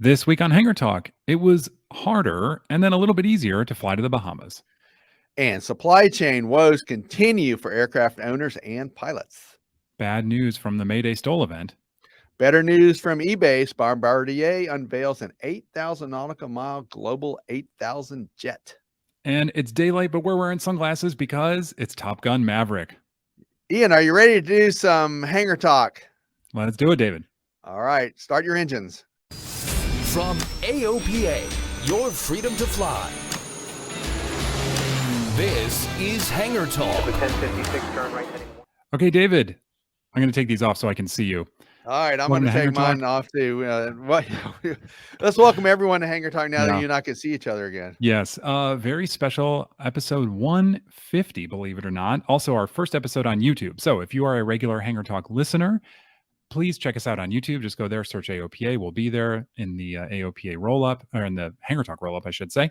This week on Hangar Talk, it was harder and then a little bit easier to fly to the Bahamas. And supply chain woes continue for aircraft owners and pilots. Bad news from the May Day STOL event. Better news from EBACE. Bombardier unveils an 8,000 nautical mile global 8,000 jet. And it's daylight, but we're wearing sunglasses because it's Top Gun Maverick. Ian, are you ready to do some hangar talk? Let's do it, David. All right, start your engines. From AOPA, your freedom to fly. This is Hangar Talk. 1056, turn right heading 1. Okay, David, I'm going to take these off so I can see you. All right, I'm Welcome going to to take Hangar mine off too. Let's welcome everyone to Hangar Talk now that Yeah. you and I can see each other again. Yes, very special episode 150, believe it or not. Also, our first episode on YouTube. So if you are a regular Hangar Talk listener, please check us out on YouTube. Just go there, search AOPA. We'll be there in the AOPA roll-up, or in the Hangar Talk roll-up, I should say.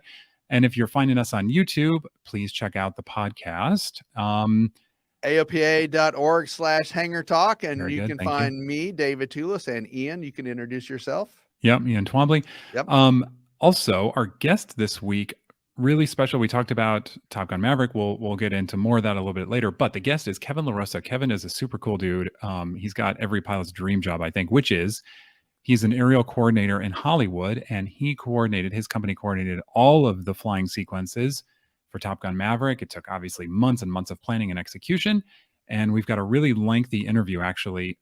And if you're finding us on YouTube, please check out the podcast. AOPA.org/Hangar Talk. And Very you good, can thank you. find me, David Toulis, and Ian. You can introduce yourself. Yep, Ian Twombly. Yep. Also, our guest this week, really special. We talked about Top Gun Maverick. We'll get into more of that a little bit later. But the guest is Kevin LaRosa. Kevin is a super cool dude. He's got every pilot's dream job, I think, which is he's an aerial coordinator in Hollywood, and his company coordinated all of the flying sequences for Top Gun Maverick. It took obviously months and months of planning and execution. And we've got a really lengthy interview actually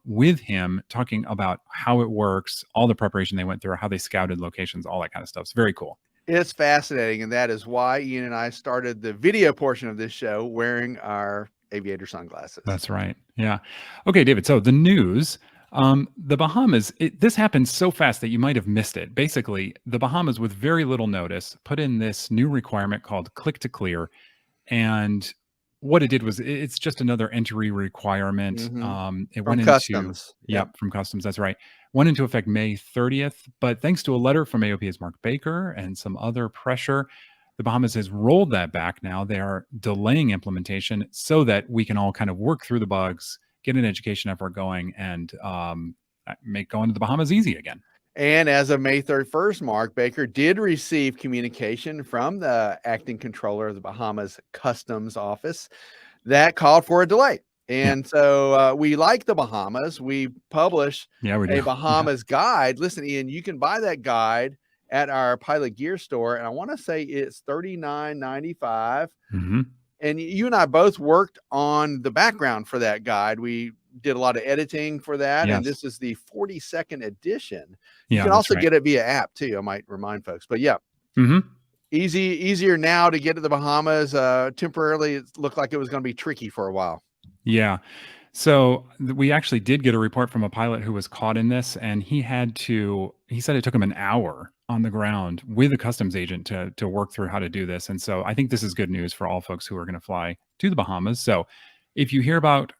with him talking about how it works, all the preparation they went through, how they scouted locations, all that kind of stuff. It's very cool. It's fascinating. And that is why Ian and I started the video portion of this show wearing our aviator sunglasses. That's right. Yeah. Okay, David. So the news, the Bahamas, this happened so fast that you might have missed it. Basically, the Bahamas, with very little notice, put in this new requirement called click to clear. And what it did was it's just another entry requirement. Mhm. It From went customs. into, yep, from customs. That's right. Went into effect May 30th. But thanks to a letter from AOPA's Mark Baker and some other pressure, the Bahamas has rolled that back now. They are delaying implementation so that we can all kind of work through the bugs, get an education effort going, and make going to the Bahamas easy again. And as of May 31st, Mark Baker did receive communication from the acting controller of the Bahamas Customs Office that called for a delay. And so we like the Bahamas. We publish Yeah, we a do. Bahamas guide. Listen, Ian, you can buy that guide at our Pilot Gear store. And I want to say it's $39.95. hmm And you and I both worked on the background for that guide. We did a lot of editing for that. Yes. And this is the 42nd edition. Yeah, You can that's also right. get it via app too. I might remind folks, but yeah, Mhm. easier now to get to the Bahamas. Temporarily, it looked like it was going to be tricky for a while. Yeah. So we actually did get a report from a pilot who was caught in this, and he said it took him an hour on the ground with a customs agent to work through how to do this. And so I think this is good news for all folks who are going to fly to the Bahamas. So if you hear about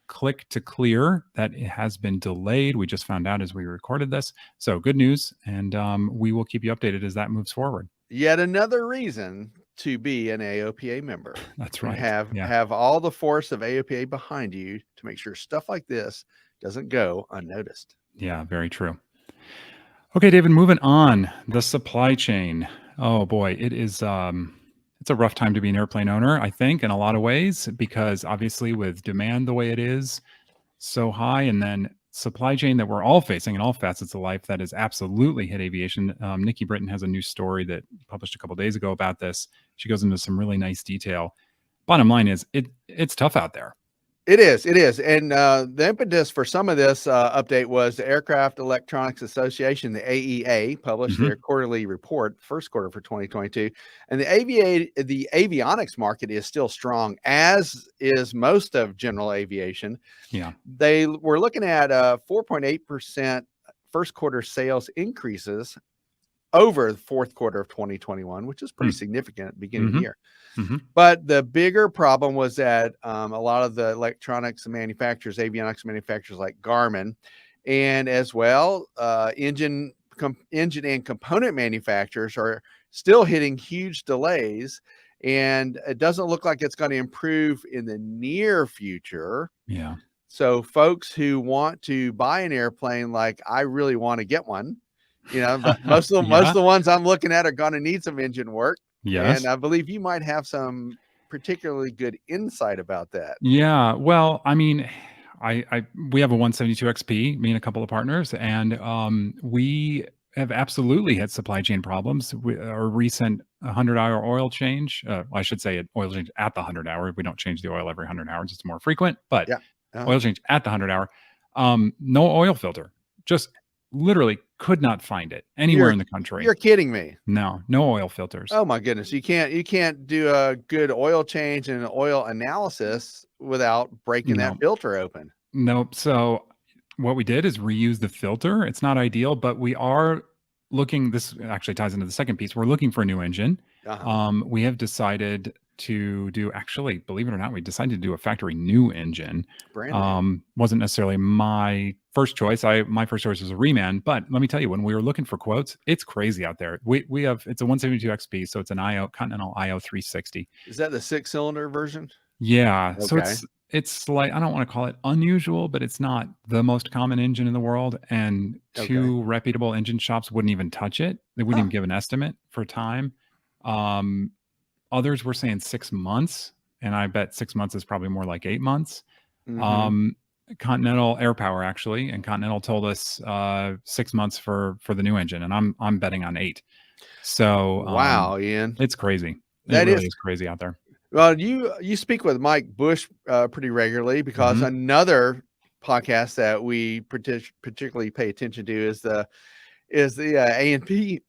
click to clear, that it has been delayed. We just found out as we recorded this. So good news. And we will keep you updated as that moves forward. Yet another reason to be an AOPA member. That's And right. have all the force of AOPA behind you to make sure stuff like this doesn't go unnoticed. Yeah, very true. Okay, David, moving on. The supply chain. Oh boy, it is it's a rough time to be an airplane owner, I think, in a lot of ways, because obviously with demand the way it is so high, and then supply chain that we're all facing in all facets of life that has absolutely hit aviation. Nikki Britton has a new story that published a couple days ago about this. She goes into some really nice detail. Bottom line is it's tough out there. It is. And the impetus for some of this update was the Aircraft Electronics Association, the AEA, published their quarterly report, first quarter for 2022. And the avionics market is still strong, as is most of general aviation. Yeah. They were looking at 4.8% first quarter sales increases over the fourth quarter of 2021, which is pretty significant at the beginning of the year. But the bigger problem was that a lot of the electronics manufacturers, avionics manufacturers like Garmin, and as well, engine and component manufacturers are still hitting huge delays. And it doesn't look like it's going to improve in the near future. Yeah. So folks who want to buy an airplane, like I really want to get one, You know, but most of the ones I'm looking at are going to need some engine work. Yes. And I believe you might have some particularly good insight about that. Yeah. Well, I mean, we have a 172 XP, me and a couple of partners, and we have absolutely had supply chain problems. Our recent 100-hour oil change, I should say, oil change at the 100-hour. We don't change the oil every 100 hours; it's more frequent. But oil change at the 100-hour, no oil filter. Just literally could not find it anywhere in the country. You're kidding me. No oil filters. Oh my goodness. You can't do a good oil change and oil analysis without breaking that filter open. Nope. So what we did is reuse the filter. It's not ideal, but we are looking, this actually ties into the second piece. We're looking for a new engine. We have decided to do, actually, believe it or not, we decided to do a factory new engine. Brand new. Wasn't necessarily my first choice. My first choice was a Reman, but let me tell you, when we were looking for quotes, it's crazy out there. We have, it's a 172 XP, so it's an Continental IO 360. Is that the 6-cylinder version? Yeah. Okay. So it's like, I don't want to call it unusual, but it's not the most common engine in the world. And two reputable engine shops wouldn't even touch it. They wouldn't even give an estimate for time. Others were saying 6 months, and I bet 6 months is probably more like 8 months. Continental Air Power, actually, and Continental told us 6 months for the new engine, and I'm betting on 8. So wow, Ian, it's crazy. That really is crazy out there. Well, you speak with Mike Bush pretty regularly, because another podcast that we particularly pay attention to is the A&P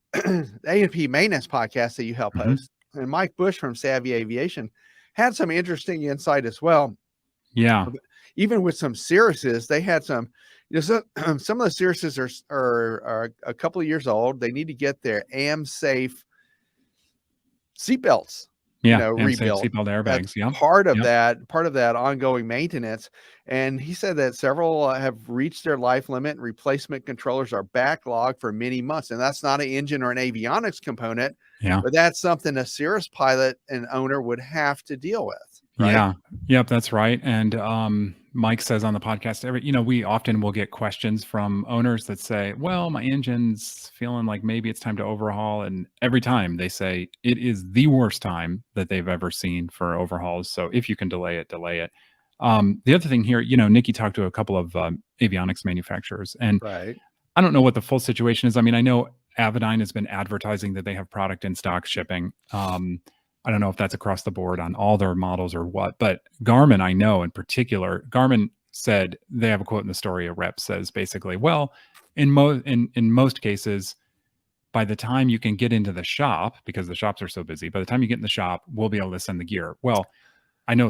A&P maintenance podcast that you help host. And Mike Bush from Savvy Aviation had some interesting insight as well. Yeah. Even with some Cirruses, they had some, some of the Cirruses are a couple of years old. They need to get their AmSafe seatbelts, rebuilt. Seatbelt airbags. That's part of that ongoing maintenance. And he said that several have reached their life limit, and replacement controllers are backlogged for many months. And that's not an engine or an avionics component, but that's something a Cirrus pilot and owner would have to deal with. Right? Yeah. Yep. That's right. And Mike says on the podcast, we often will get questions from owners that say, well, my engine's feeling like maybe it's time to overhaul. And every time they say it is the worst time that they've ever seen for overhauls. So if you can delay it, delay it. The other thing here, Nikki talked to a couple of avionics manufacturers, and I don't know what the full situation is. I mean, I know Avidyne has been advertising that they have product in stock shipping. I don't know if that's across the board on all their models or what, but Garmin, I know in particular, Garmin said, they have a quote in the story, a rep says basically, well, in most cases, by the time you can get into the shop, because the shops are so busy, by the time you get in the shop, we'll be able to send the gear. Well, I know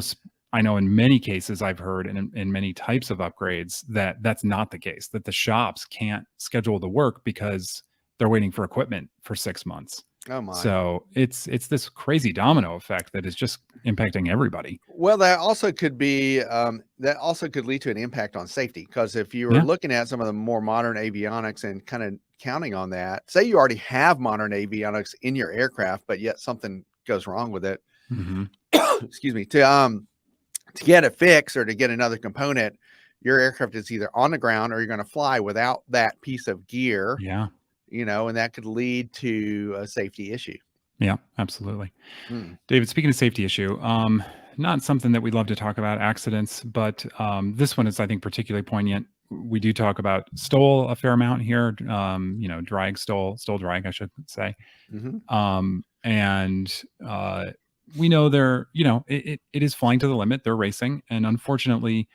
in many cases I've heard in many types of upgrades that that's not the case, that the shops can't schedule the work because they're waiting for equipment for 6 months. Oh my. So it's this crazy domino effect that is just impacting everybody. Well, that also could be lead to an impact on safety, because if you were looking at some of the more modern avionics and kind of counting on that, say you already have modern avionics in your aircraft, but yet something goes wrong with it. Excuse me, to get it fixed or to get another component, your aircraft is either on the ground or you're going to fly without that piece of gear. Yeah. And that could lead to a safety issue. Yeah, absolutely. David, speaking of safety issue, not something that we'd love to talk about, accidents, but this one is, I think, particularly poignant. We do talk about STOL a fair amount here, drag, STOL drag, I should say. And we know they're, it is flying to the limit. They're racing. And unfortunately,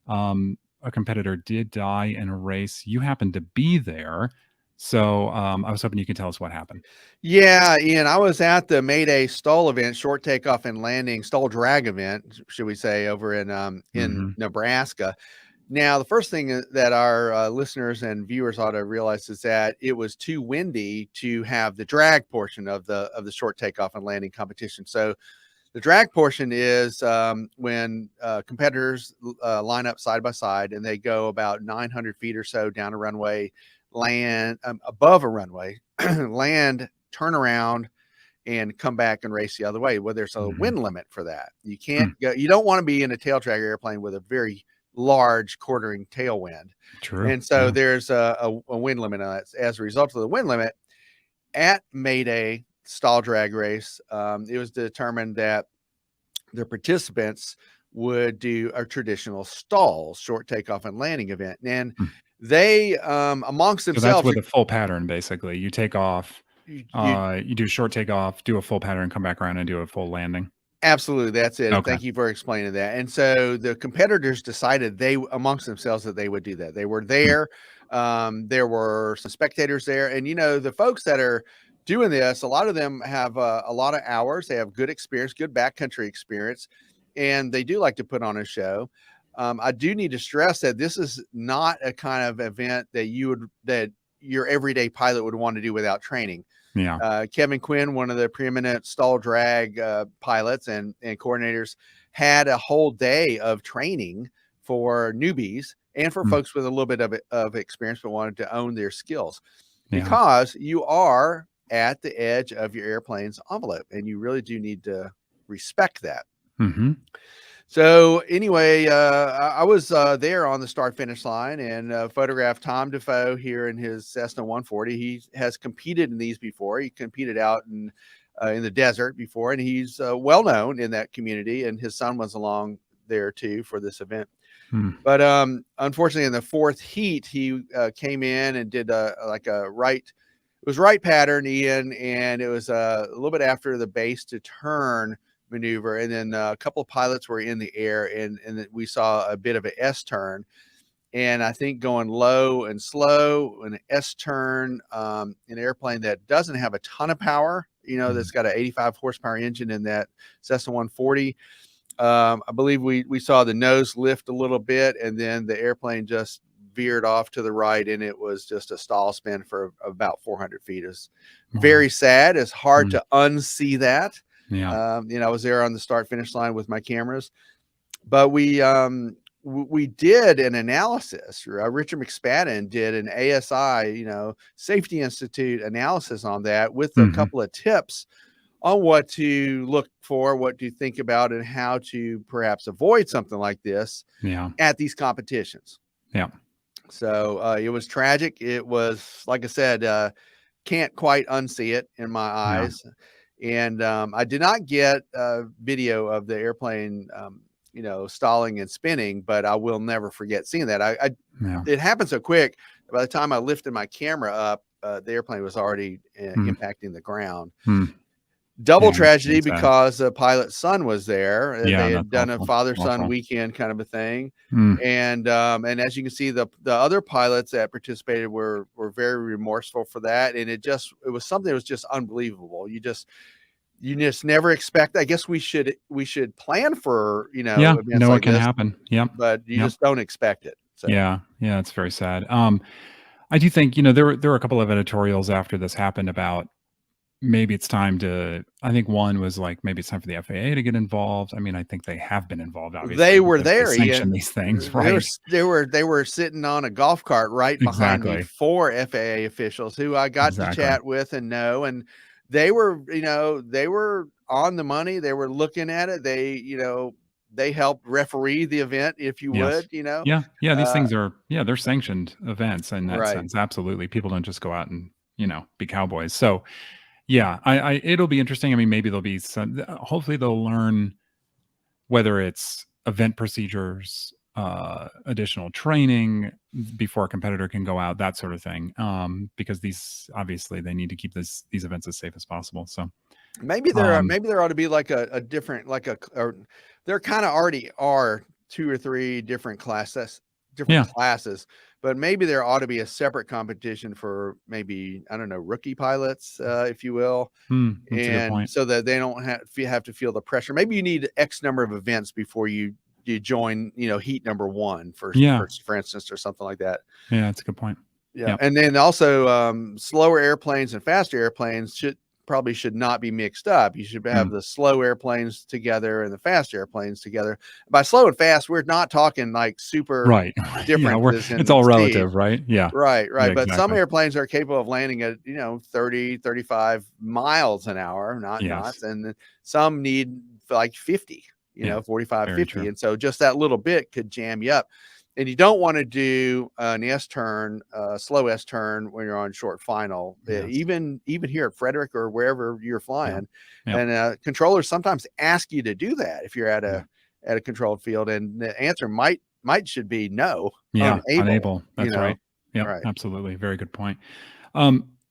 a competitor did die in a race. You happened to be there. So I was hoping you could tell us what happened. Yeah, Ian, I was at the Mayday STOL event, short takeoff and landing STOL drag event, should we say, over in Nebraska. Now, the first thing that our listeners and viewers ought to realize is that it was too windy to have the drag portion of the short takeoff and landing competition. So the drag portion is when competitors line up side by side, and they go about 900 feet or so down a runway, land above a runway, land, turn around, and come back and race the other way. Well, there's a wind limit for that. You can't go, you don't want to be in a tail dragger airplane with a very large quartering tailwind. True. And so Yeah. there's a wind limit on that. As a result of the wind limit at Mayday stall drag race, it was determined that the participants would do a traditional STOL, short takeoff and landing event. And they, amongst So that's themselves, with a full pattern, basically. You take off, you, you do short takeoff, do a full pattern, come back around and do a full landing. absolutely, that's it. And Okay. thank you for explaining that. And so the competitors decided they, amongst themselves, that they would do that. They were there. There were some spectators there. And, you know, the folks that are doing this, a lot of them have a lot of hours. They have good experience, good backcountry experience, and they do like to put on a show. I do need to stress that this is not a kind of event that that your everyday pilot would want to do without training. Yeah. Kevin Quinn, one of the preeminent stall drag pilots and coordinators, had a whole day of training for newbies and for folks with a little bit of experience but wanted to own their skills, because you are at the edge of your airplane's envelope and you really do need to respect that. So anyway, I was there on the start finish line and photographed Tom Defoe here in his Cessna 140. He has competed in these before. He competed out in the desert before, and he's well known in that community. And his son was along there too for this event. But unfortunately, in the fourth heat, he came in and did like a right. It was right pattern, Ian, and it was a little bit after the base to turn maneuver, and then a couple of pilots were in the air, and we saw a bit of an S turn, and I think going low and slow, an S turn, an airplane that doesn't have a ton of power, you know, that's got an 85 horsepower engine in that Cessna 140. I believe we saw the nose lift a little bit, and then the airplane just veered off to the right, and it was just a stall spin for about 400 feet. It's very sad. It's hard to unsee that. Yeah. You know, I was there on the start finish line with my cameras, but we did an analysis. Richard McSpadden did an ASI, you know, Safety Institute analysis on that with a couple of tips on what to look for, what to think about, and how to perhaps avoid something like this at these competitions. So it was tragic. It was, like I said, can't quite unsee it in my eyes. And I did not get a video of the airplane, you know, stalling and spinning, but I will never forget seeing that. It happened so quick. By the time I lifted my camera up, the airplane was already impacting the ground. Double tragedy because the pilot's son was there. They had done a father-son weekend kind of a thing. And as you can see, the other pilots that participated were very remorseful for that. And it was something that was just unbelievable. You just never expect. I guess we should plan for, you know, events know like it can this, happen. But you just don't expect it. So. Yeah, it's very sad. I do think, you know, there were a couple of editorials after this happened about maybe it's time to, I think one was like, maybe it's time for the FAA to get involved. I mean, I think they have been involved, obviously. They were there, they sanction these things, right? They were sitting on a golf cart right behind me, 4 FAA officials who I got to chat with and know, and they were, you know, they were on the money. They were looking at it. They, you know, they helped referee the event, if you would, you know. These things are, they're sanctioned events in that sense. Absolutely. People don't just go out and, you know, be cowboys. So I it'll be interesting. I mean, maybe there'll be some, hopefully they'll learn whether it's event procedures, additional training before a competitor can go out, that sort of thing. Because these, obviously they need to keep these events as safe as possible. So maybe there ought to be like a different, like or there kind of already are 2 or 3 different classes, but maybe there ought to be a separate competition for maybe, I don't know, rookie pilots, if you will. And so that they don't have to feel the pressure. Maybe you need X number of events before you join, you know, heat number 1 for instance, or something like that. Yeah, that's a good point. And then also slower airplanes and faster airplanes should not be mixed up. You should have the slow airplanes together and the fast airplanes together. By slow and fast, we're not talking like super different. It's all relative, right? Right. But some airplanes are capable of landing at, you know, 30, 35 miles an hour, not knots, and some need like 50. 45, Very 50. true. And so just that little bit could jam you up. And you don't want to do an S turn, slow S turn when you're on short final, Yes. even here at Frederick or wherever you're flying. Yeah. And controllers sometimes ask you to do that if you're at a controlled field, and the answer should be no. Yeah, unable. That's right. Yeah, Right. absolutely. Very good point.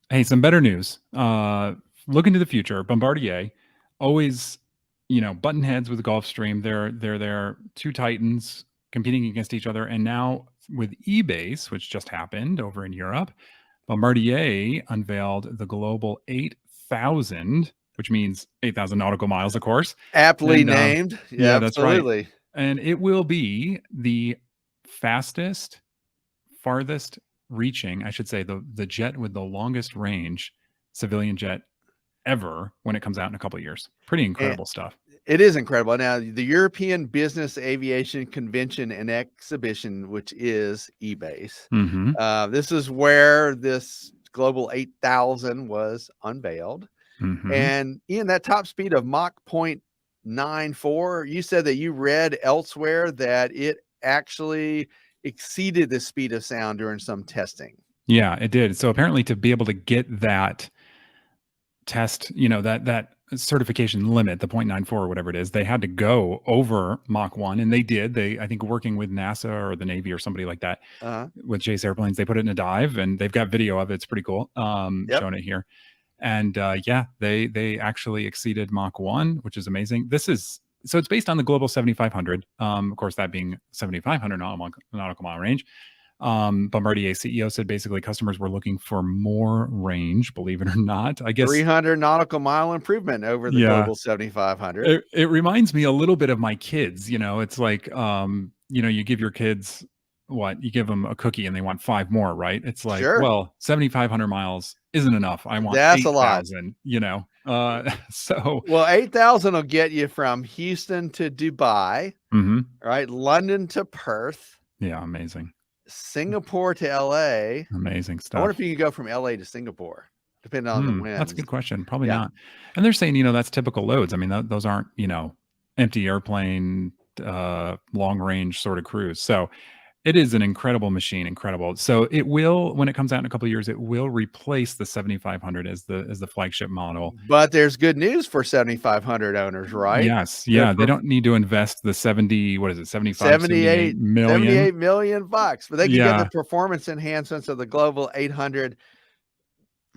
Hey, some better news. Look into the future. Bombardier, always, button heads with Gulfstream. They're two titans competing against each other. And now with EBACE, which just happened over in Europe, Bombardier unveiled the Global 8,000, which means 8,000 nautical miles, of course. Aptly named. Yeah, that's right. absolutely. And it will be the farthest reaching, I should say, the jet with the longest range civilian jet ever when it comes out in a couple of years. Pretty incredible stuff. It is incredible. Now, the European Business Aviation Convention and Exhibition, which is EBACE, this is where this Global 8,000 was unveiled. And Ian, that top speed of Mach 0.94, you said that you read elsewhere that it actually exceeded the speed of sound during some testing. Yeah, it did. So apparently to be able to get that test, that certification limit, the 0.94 or whatever it is, they had to go over Mach 1, and they did. I think working with NASA or the Navy or somebody like that, with Chase airplanes, they put it in a dive, and they've got video of it. It's pretty cool. Showing it here. And they actually exceeded Mach 1, which is amazing. So it's based on the Global 7500, of course, that being 7,500 nautical mile range. Bombardier CEO said basically customers were looking for more range, believe it or not. I guess 300 nautical mile improvement over the Global 7500. It reminds me a little bit of my kids. It's like, you give your kids you give them a cookie and they want 5 more, right? It's like, well, 7,500 miles isn't enough. I want 8,000, so. Well, 8,000 will get you from Houston to Dubai, right? London to Perth. Yeah, amazing. Singapore to LA. Amazing stuff. I wonder if you can go from LA to Singapore, depending on the winds. That's a good question. Probably not. And they're saying, that's typical loads. I mean, those aren't, empty airplane, long range sort of cruise. So it is an incredible machine. Incredible. So it will, when it comes out in a couple of years, it will replace the 7,500 as the flagship model. But there's good news for 7,500 owners, right? Yes. Yeah. They don't need to invest the 78 million bucks, but they can get the performance enhancements of the Global 800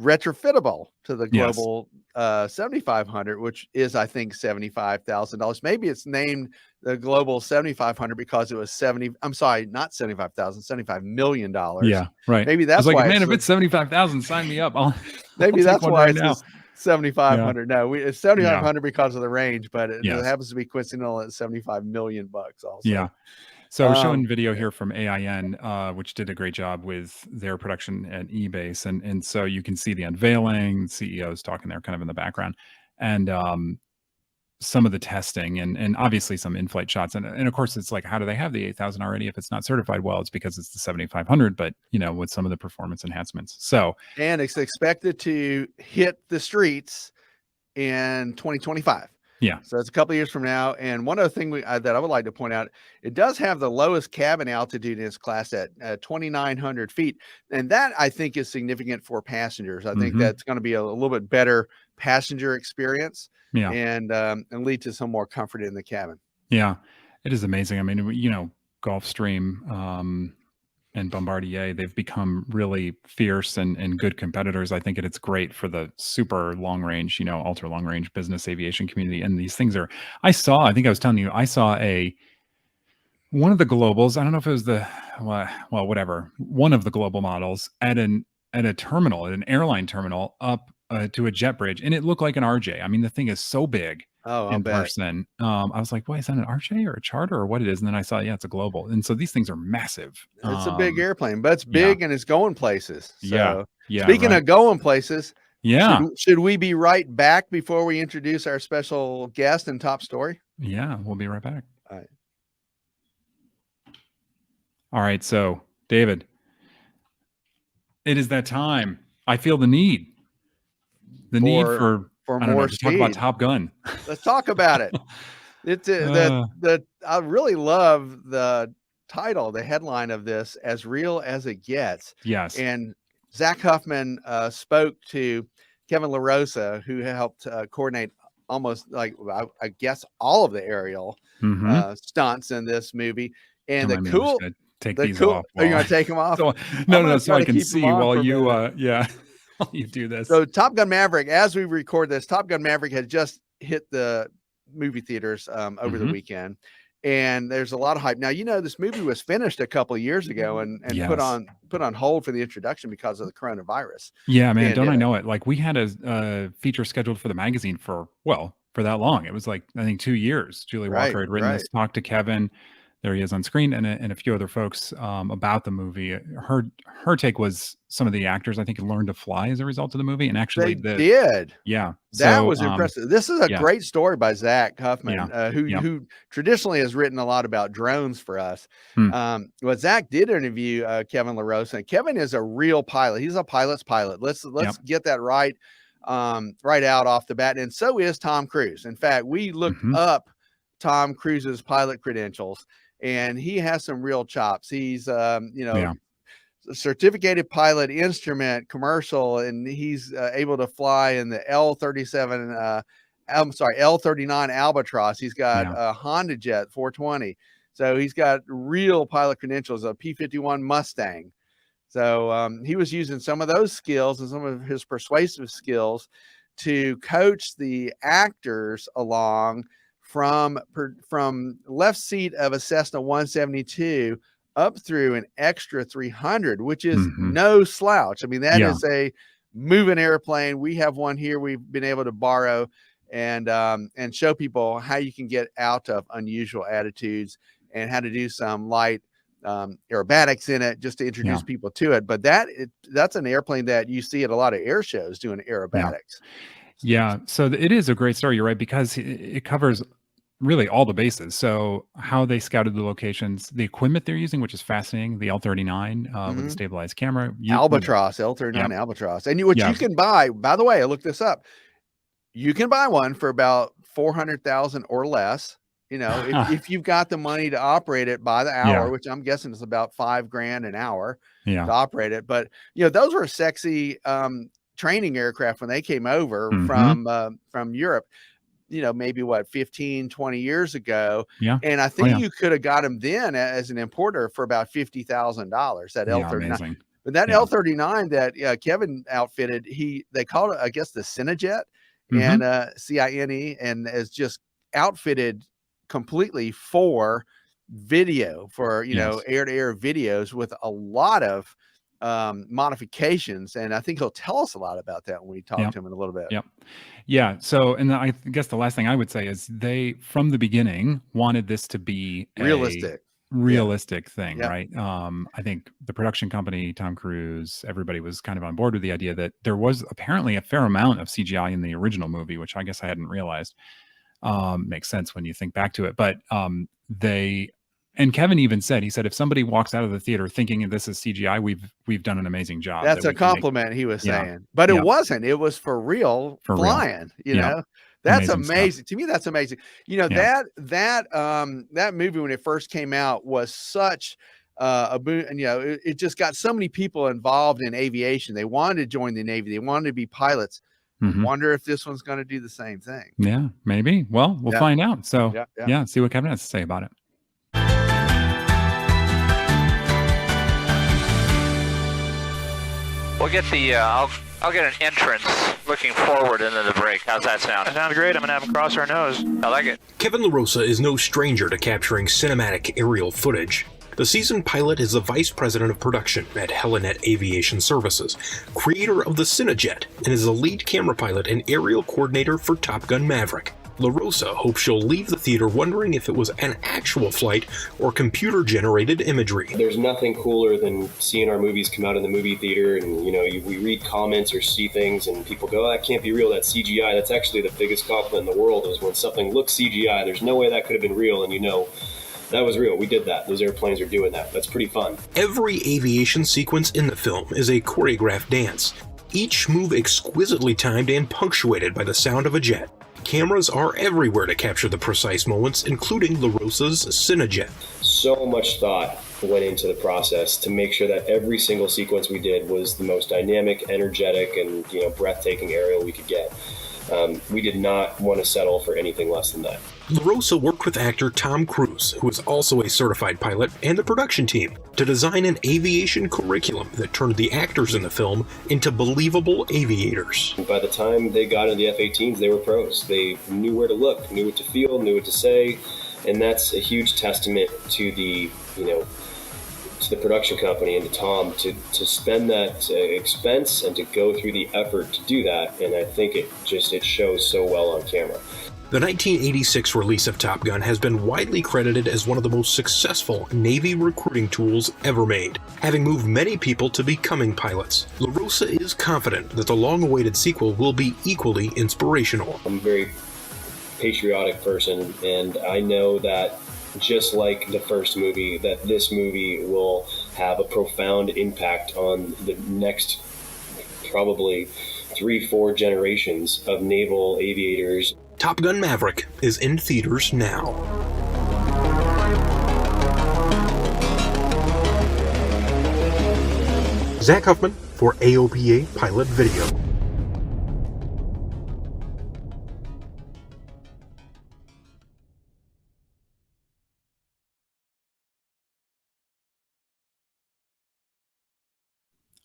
retrofittable to the Global 7,500, which is, I think, $75,000. Maybe it's named the Global 7,500 because it was not 75,000, $75 million. Yeah, right. Maybe that's why. Man, if it's 75,000, sign me up. Maybe that's why it's 7,500. Yeah. No, it's 7,500 because of the range, but it happens to be coincidental at $75 million also. Yeah. So we're showing video here from AIN, which did a great job with their production at EBACE. And so you can see the unveiling, CEOs talking there kind of in the background, and some of the testing and obviously some in-flight shots. And of course, it's like, how do they have the 8,000 already if it's not certified? Well, it's because it's the 7,500, but, with some of the performance enhancements. And it's expected to hit the streets in 2025. Yeah. So it's a couple of years from now. And one other thing that I would like to point out, it does have the lowest cabin altitude in its class at 2,900 feet. And that, I think, is significant for passengers. I think that's going to be a little bit better passenger experience and lead to some more comfort in the cabin. Yeah, it is amazing. I mean, Gulfstream and Bombardier, they've become really fierce and good competitors. I think it's great for the super long range, ultra long range business aviation community. And these things are, I think I was telling you, I saw one of the Globals. I don't know if it was whatever, one of the Global models at a terminal, at an airline terminal up to a jet bridge. And it looked like an RJ. I mean, the thing is so big. In person. I was like, why is that an RJ or a charter or what it is? And then I saw, it's a Global. And so these things are massive. It's a big airplane, but it's big and it's going places. So speaking of going places, Yeah. Should we be right back before we introduce our special guest and top story? Yeah, we'll be right back. All right. All right. So, David, it is that time. I feel the need. The need for more to talk about Top Gun. Let's talk about it. It's I really love the title, the headline of this, As Real as It Gets. Yes. And Zach Huffman spoke to Kevin LaRosa, who helped coordinate almost like, I guess, all of the aerial stunts in this movie. And Don't mind me, I'm just gonna take these off. Are you going to take them off? So, no, so I can see while you, while you do this. So Top Gun Maverick, as we record this, Top Gun Maverick had just hit the movie theaters over the weekend. And there's a lot of hype. Now, this movie was finished a couple of years ago and put on hold for the introduction because of the coronavirus. Yeah, man, don't I know it? Like, we had a feature scheduled for the magazine for that long. It was like, I think 2 years. Julie Walker had written this, talked to Kevin. There he is on screen, and a few other folks about the movie. Her take was some of the actors, I think, learned to fly as a result of the movie, and actually they did. Yeah, that was impressive. This is a great story by Zach Huffman, who traditionally has written a lot about drones for us. What Zach did interview Kevin LaRosa, and Kevin is a real pilot. He's a pilot's pilot. Let's get that right out off the bat. And so is Tom Cruise. In fact, we looked up Tom Cruise's pilot credentials, and he has some real chops. He's a certificated pilot, instrument, commercial, and he's able to fly in the L39 Albatross. He's got a Honda Jet 420. So he's got real pilot credentials, a P-51 Mustang. So he was using some of those skills and some of his persuasive skills to coach the actors along from left seat of a Cessna 172 up through an extra 300, which is no slouch. I mean, that is a moving airplane. We have one here we've been able to borrow and show people how you can get out of unusual attitudes and how to do some light aerobatics in it, just to introduce people to it. But that's an airplane that you see at a lot of air shows doing aerobatics. Yeah. So it is a great story. You're right, because it covers really all the bases. So how they scouted the locations, the equipment they're using, which is fascinating. The L39 with a stabilized camera. Albatross, L39 Albatross. And you can buy, by the way, I looked this up. You can buy one for about $400,000 or less. If you've got the money to operate it by the hour, which I'm guessing is about $5,000 an hour to operate it. But those were sexy training aircraft when they came over from Europe, maybe 15, 20 years ago. Yeah. And I think you could have got them then as an importer for about $50,000, that L39. Amazing. But that L39 that Kevin outfitted, they called it, I guess, the Cinejet, and CINE, and is just outfitted completely for video, for air-to-air videos with a lot of modifications. And I think he'll tell us a lot about that when we talk to him in a little bit. Yeah. So, and I guess the last thing I would say is they, from the beginning, wanted this to be realistic thing, right? I think the production company, Tom Cruise, everybody was kind of on board with the idea that there was apparently a fair amount of CGI in the original movie, which I guess I hadn't realized. Makes sense when you think back to it. But and Kevin even said, if somebody walks out of the theater thinking this is CGI, we've done an amazing job. That's a compliment, he was saying. But it wasn't. It was for real flying, That's amazing. Stuff. To me, that's amazing. That movie, when it first came out, was such a boon. And it just got so many people involved in aviation. They wanted to join the Navy. They wanted to be pilots. I wonder if this one's going to do the same thing. Yeah, maybe. Well, we'll find out. So see what Kevin has to say about it. We'll get I'll get an entrance looking forward into the break. How's that sound? That sounds great. I'm going to have him cross our nose. I like it. Kevin LaRosa is no stranger to capturing cinematic aerial footage. The seasoned pilot is the vice president of production at Helinet Aviation Services, creator of the Cinejet, and is the lead camera pilot and aerial coordinator for Top Gun Maverick. LaRosa hopes she'll leave the theater wondering if it was an actual flight or computer-generated imagery. There's nothing cooler than seeing our movies come out in the movie theater, and we read comments or see things and people go, "Oh, that can't be real, that's CGI." That's actually the biggest compliment in the world, is when something looks CGI. There's no way that could have been real, and that was real. We did that. Those airplanes are doing that. That's pretty fun. Every aviation sequence in the film is a choreographed dance, each move exquisitely timed and punctuated by the sound of a jet. Cameras are everywhere to capture the precise moments, including LaRosa's Cinejet. So much thought went into the process to make sure that every single sequence we did was the most dynamic, energetic, and breathtaking aerial we could get. We did not want to settle for anything less than that. LaRosa worked with actor Tom Cruise, who is also a certified pilot, and the production team to design an aviation curriculum that turned the actors in the film into believable aviators. By the time they got into the F-18s, they were pros. They knew where to look, knew what to feel, knew what to say, and that's a huge testament to the, to the production company and to Tom to spend that expense and to go through the effort to do that. And I think it shows so well on camera. The 1986 release of Top Gun has been widely credited as one of the most successful Navy recruiting tools ever made, having moved many people to becoming pilots. LaRosa is confident that the long-awaited sequel will be equally inspirational. I'm a very patriotic person, and I know that just like the first movie, that this movie will have a profound impact on the next probably 3-4 generations of naval aviators. Top Gun Maverick is in theaters now. Zach Huffman for AOPA Pilot Video.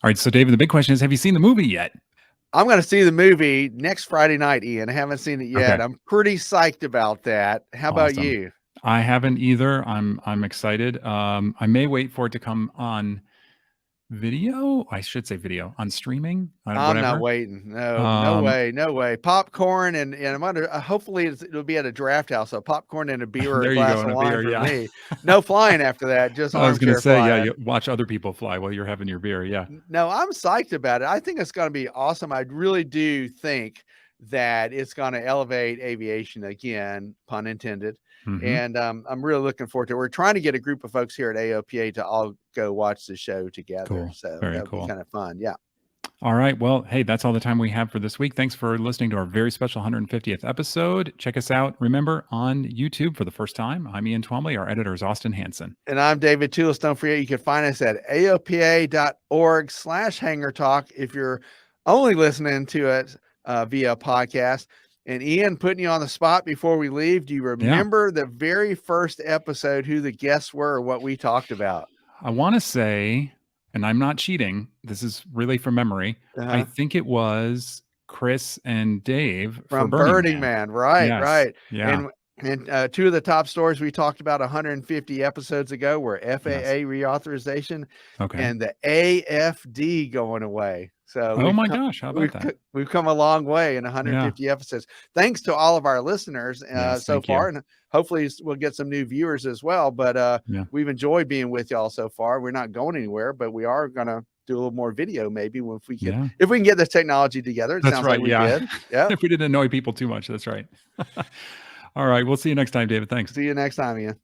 All right, so David, the big question is, have you seen the movie yet? I'm going to see the movie next Friday night, Ian. I haven't seen it yet. Okay. I'm pretty psyched about that. How about you? I haven't either. I'm excited. I may wait for it to come on video. I should say video on streaming. I'm not waiting. No way. Popcorn and I'm under. Hopefully it'll be at a draft house. So popcorn and a beer or a glass of wine for me. No flying after that. Just I was going to say, flying. you watch other people fly while you're having your beer. Yeah. No, I'm psyched about it. I think it's going to be awesome. I really do think that it's going to elevate aviation again, pun intended. Mm-hmm. And I'm really looking forward to it. We're trying to get a group of folks here at AOPA to all go watch the show together. Cool. So Very that'll be kind of fun. Yeah. All right. Well, hey, that's all the time we have for this week. Thanks for listening to our very special 150th episode. Check us out, remember, on YouTube for the first time. I'm Ian Twombly. Our editor is Austin Hanson. And I'm David Toulis. Don't forget, you can find us at aopa.org/Hangar Talk if you're only listening to it via podcast. And Ian, putting you on the spot before we leave, do you remember the very first episode, who the guests were, or what we talked about? I want to say, and I'm not cheating, this is really from memory, I think it was Chris and Dave from Burning Man. Right, yes. Right. Yeah. And two of the top stories we talked about 150 episodes ago were FAA reauthorization and the AFD going away. So oh my gosh, how about that? We've come a long way in 150 episodes. Thanks to all of our listeners so far. And hopefully we'll get some new viewers as well. But we've enjoyed being with y'all so far. We're not going anywhere, but we are going to do a little more video maybe if we can get this technology together. It sounds like we did. Yeah. If we didn't annoy people too much, that's right. All right. We'll see you next time, David. Thanks. See you next time, Ian.